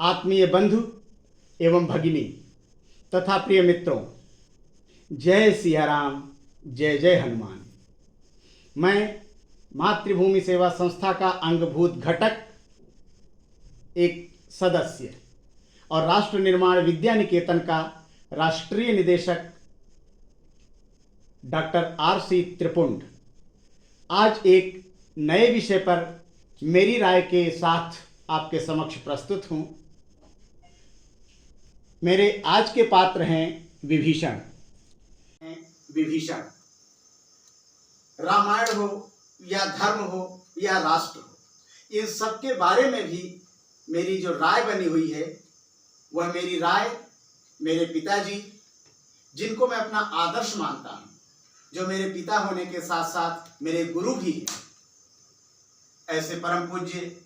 आत्मीय बंधु एवं भगिनी तथा प्रिय मित्रों, जय सिया राम, जय जय हनुमान। मैं मातृभूमि सेवा संस्था का अंगभूत घटक, एक सदस्य और राष्ट्र निर्माण विद्या निकेतन का राष्ट्रीय निदेशक डॉक्टर R.C. त्रिपुंड आज एक नए विषय पर मेरी राय के साथ आपके समक्ष प्रस्तुत हूं। मेरे आज के पात्र हैं विभीषण। विभीषण, रामायण हो या धर्म हो या राष्ट्र हो, इन सब के बारे में भी मेरी जो राय बनी हुई है वह मेरी राय मेरे पिताजी, जिनको मैं अपना आदर्श मानता हूं, जो मेरे पिता होने के साथ साथ मेरे गुरु भी हैं, ऐसे परम पूज्य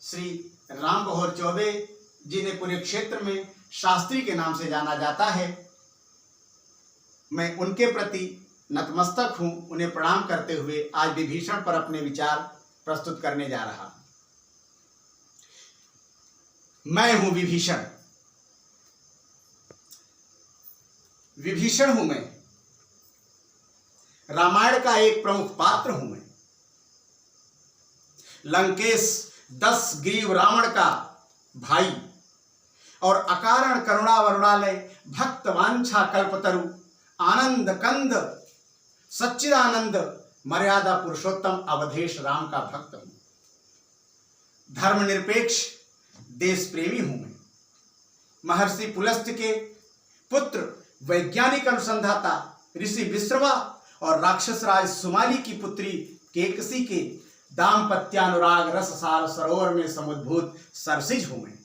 श्री राम बहोर चौबे, जिन्हें पूरे क्षेत्र में शास्त्री के नाम से जाना जाता है, मैं उनके प्रति नतमस्तक हूं। उन्हें प्रणाम करते हुए आज विभीषण पर अपने विचार प्रस्तुत करने जा रहा हूं। मैं हूं विभीषण। विभीषण हूं मैं, रामायण का एक प्रमुख पात्र हूं मैं। लंकेश 10 ग्रीव रावण का भाई और अकारण करुणा वरुणालय भक्त वांछा कल्पतरु आनंद कंद सच्चिदानंद मर्यादा पुरुषोत्तम अवधेश राम का भक्त हूं। धर्मनिरपेक्ष देश प्रेमी हूं मैं। महर्षि पुलस्त्य के पुत्र, वैज्ञानिक अनुसंधाता ऋषि विश्रवा और राक्षस राज सुमाली की पुत्री केकसी के दाम्पत्यानुराग रस सार सरोवर में समुद्भूत सरसिज हूं मैं।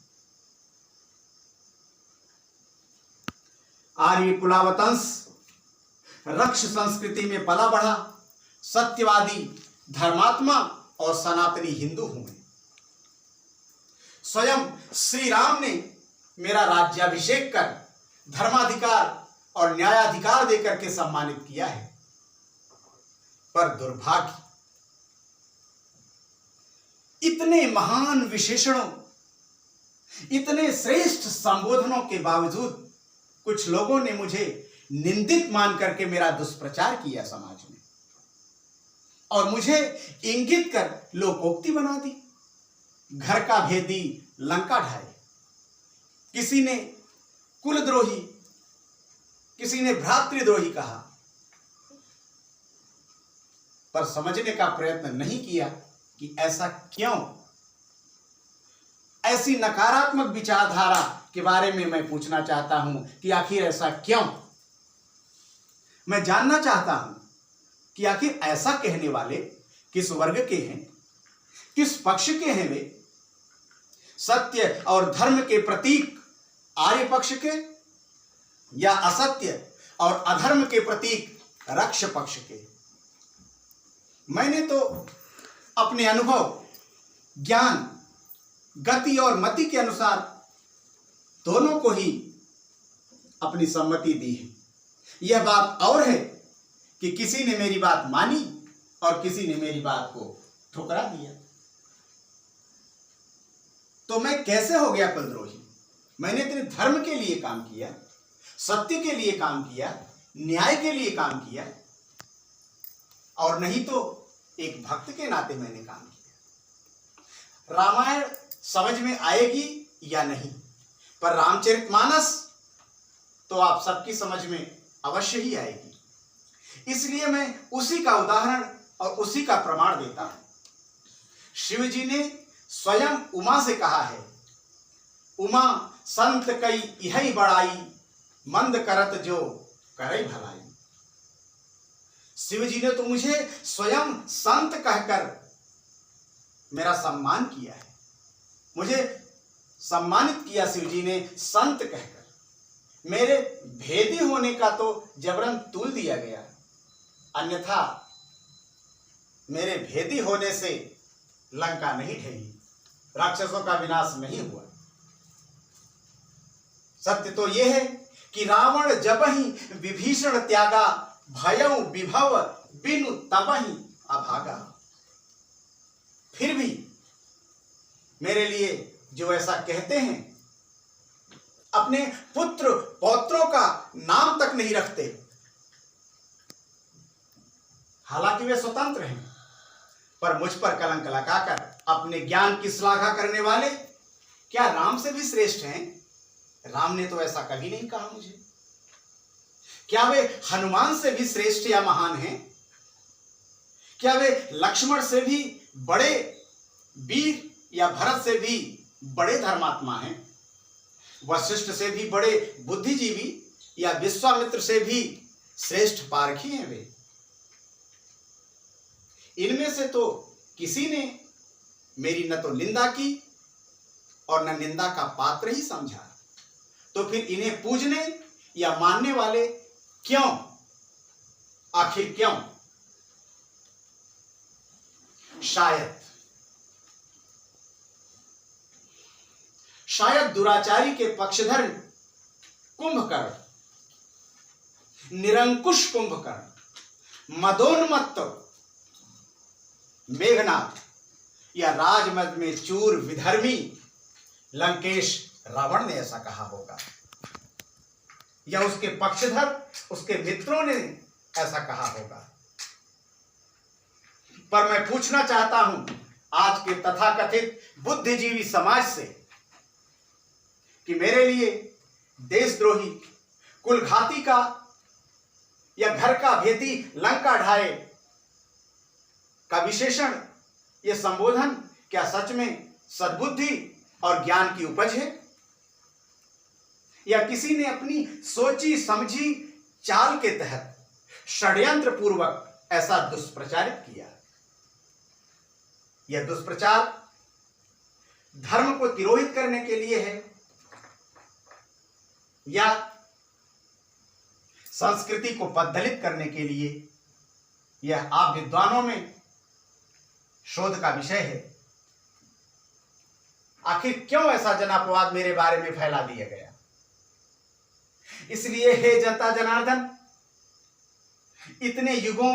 आर्य कुलावतंश रक्ष संस्कृति में पला बढ़ा सत्यवादी धर्मात्मा और सनातनी हिंदू हूं मैं। स्वयं श्री राम ने मेरा राज्याभिषेक कर धर्माधिकार और न्यायाधिकार देकर के सम्मानित किया है, पर दुर्भाग्य इतने महान विशेषणों, इतने श्रेष्ठ संबोधनों के बावजूद कुछ लोगों ने मुझे निंदित मान करके मेरा दुष्प्रचार किया समाज में, और मुझे इंगित कर लोकोक्ति बना दी। घर का भेदी लंका ढाए। किसी ने कुलद्रोही, किसी ने भ्रातृद्रोही कहा, पर समझने का प्रयत्न नहीं किया कि ऐसा क्यों। ऐसी नकारात्मक विचारधारा के बारे में मैं पूछना चाहता हूं कि आखिर ऐसा क्यों। मैं जानना चाहता हूं कि आखिर ऐसा कहने वाले किस वर्ग के हैं, किस पक्ष के हैं वे। सत्य और धर्म के प्रतीक आर्य पक्ष के, या असत्य और अधर्म के प्रतीक रक्ष पक्ष के। मैंने तो अपने अनुभव, ज्ञान, गति और मति के अनुसार दोनों को ही अपनी सम्मति दी है। यह बात और है कि किसी ने मेरी बात मानी और किसी ने मेरी बात को ठुकरा दिया। तो मैं कैसे हो गया कुलद्रोही? मैंने इतने धर्म के लिए काम किया, सत्य के लिए काम किया, न्याय के लिए काम किया, और नहीं तो एक भक्त के नाते मैंने काम किया। रामायण समझ में आएगी या नहीं, पर रामचरितमानस तो आप सबकी समझ में अवश्य ही आएगी। इसलिए मैं उसी का उदाहरण और उसी का प्रमाण देता हूं। शिव जी ने स्वयं उमा से कहा है, उमा संत कई यही बड़ाई, मंद करत जो करे भलाई। शिव जी ने तो मुझे स्वयं संत कहकर मेरा सम्मान किया है। मुझे सम्मानित किया शिव जी ने संत कहकर। मेरे भेदी होने का तो जबरन तूल दिया गया, अन्यथा मेरे भेदी होने से लंका नहीं ढही, राक्षसों का विनाश नहीं हुआ। सत्य तो यह है कि रावण जबहि विभीषण त्यागा, भयउ विभव बिनु तबहि अभागा। फिर भी मेरे लिए जो ऐसा कहते हैं अपने पुत्र पौत्रों का नाम तक नहीं रखते, हालांकि वे स्वतंत्र हैं, पर मुझ पर कलंक लगाकर अपने ज्ञान की श्लाघा करने वाले क्या राम से भी श्रेष्ठ हैं? राम ने तो ऐसा कभी नहीं कहा मुझे। क्या वे हनुमान से भी श्रेष्ठ या महान हैं? क्या वे लक्ष्मण से भी बड़े वीर या भरत से भी बड़े धर्मात्मा हैं? वशिष्ठ से भी बड़े बुद्धिजीवी या विश्वामित्र से भी श्रेष्ठ पारखी हैं वे? इनमें से तो किसी ने मेरी न तो निंदा की और न निंदा का पात्र ही समझा, तो फिर इन्हें पूजने या मानने वाले क्यों? आखिर क्यों? शायद दुराचारी के पक्षधर कुंभकर्ण, निरंकुश कुंभकर्ण, मदोन्मत्त मेघनाथ या राजमद में चूर विधर्मी लंकेश रावण ने ऐसा कहा होगा, या उसके पक्षधर उसके मित्रों ने ऐसा कहा होगा। पर मैं पूछना चाहता हूं आज के तथाकथित बुद्धिजीवी समाज से कि मेरे लिए देशद्रोही, कुलघाती का या घर का भेदी लंका ढाए का विशेषण, यह संबोधन क्या सच में सद्बुद्धि और ज्ञान की उपज है, या किसी ने अपनी सोची समझी चाल के तहत षड्यंत्र पूर्वक ऐसा दुष्प्रचारित किया? यह दुष्प्रचार धर्म को तिरोहित करने के लिए है या संस्कृति को पद्दलित करने के लिए? यह आप विद्वानों में शोध का विषय है। आखिर क्यों ऐसा जनापवाद मेरे बारे में फैला दिया गया? इसलिए हे जनता जनार्दन, इतने युगों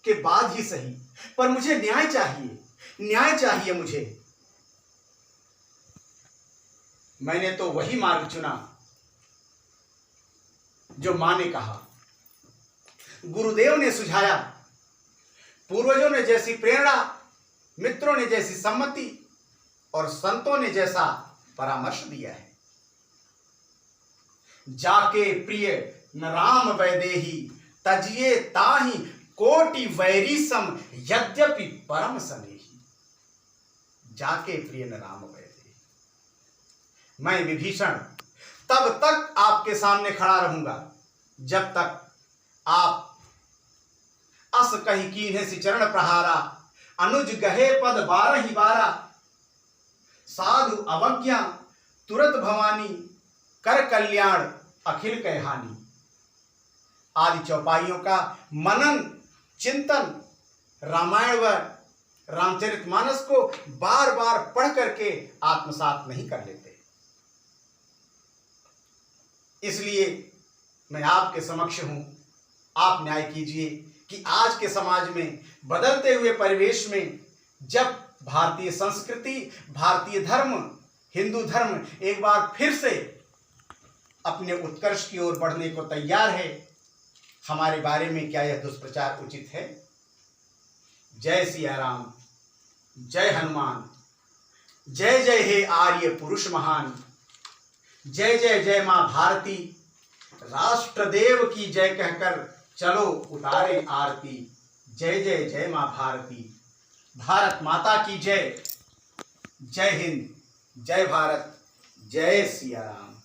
के बाद ही सही, पर मुझे न्याय चाहिए, न्याय चाहिए मुझे। मैंने तो वही मार्ग चुना जो मां ने कहा, गुरुदेव ने सुझाया, पूर्वजों ने जैसी प्रेरणा, मित्रों ने जैसी सम्मति और संतों ने जैसा परामर्श दिया है। जाके प्रिय न राम वैदेही, तजिए ताहि कोटि वैरी सम, यद्यपि परम सनेही। जाके प्रिय न राम वैदेही, मैं विभीषण तब तक आपके सामने खड़ा रहूंगा जब तक आप अस कही कीन्हे सि चरण प्रहारा, अनुज गहे पद 12 साधु अवज्ञा तुरत भवानी, कर कल्याण अखिल कहहानी। आदि चौपाइयों का मनन चिंतन रामायण व रामचरितमानस को बार बार पढ़ करके आत्मसात नहीं कर लेते। इसलिए मैं आपके समक्ष हूं, आप न्याय कीजिए कि आज के समाज में, बदलते हुए परिवेश में, जब भारतीय संस्कृति, भारतीय धर्म, हिंदू धर्म एक बार फिर से अपने उत्कर्ष की ओर बढ़ने को तैयार है, हमारे बारे में क्या यह दुष्प्रचार उचित है? जय सिया राम, जय हनुमान, जय जय हे आर्य पुरुष महान, जय जय जय मां भारती, राष्ट्रदेव की जय कहकर चलो उतारे आरती। जय जय जय मां भारती, भारत माता की जय। जय हिंद, जय भारत, जय सिया राम।